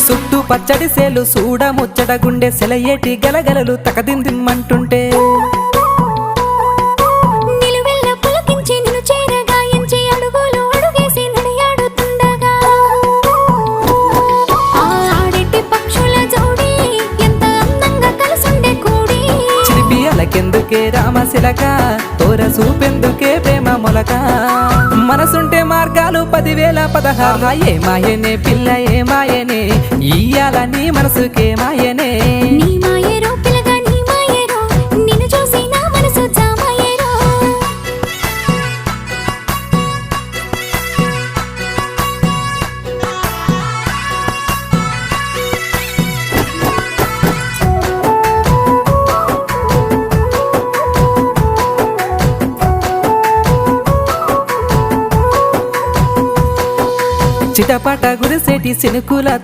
చుట్టూ పచ్చడి సేలు చూడ ముచ్చట గుండె సెలయేటి గలగలలు తకదిందిమ్మంటుంటే నిలువెల్ల పులకించి నిన్ను చేరగాయించి అడుగులు అడుగేసి నడియాడుతుండగా ఆడెట్టి పక్షుల జోడి ఎంత అందంగా కలుసుండే కూడి చిలిపియలకెందుకే రామశిలక తోర చూపెందుకే ప్రేమ మొలక మనసుంటే మార్గాలు 10,016 ఏ మాయనే పిల్ల ఏ మాయనే ఇయ్యాల నీ మనసుకే మాయనే నీ మాయేరో పిల్లగా నీ మాయేరో నిన్ను చూసి నా మనసు జామాయేరో చిటపట గురిసేటి సినుకులతో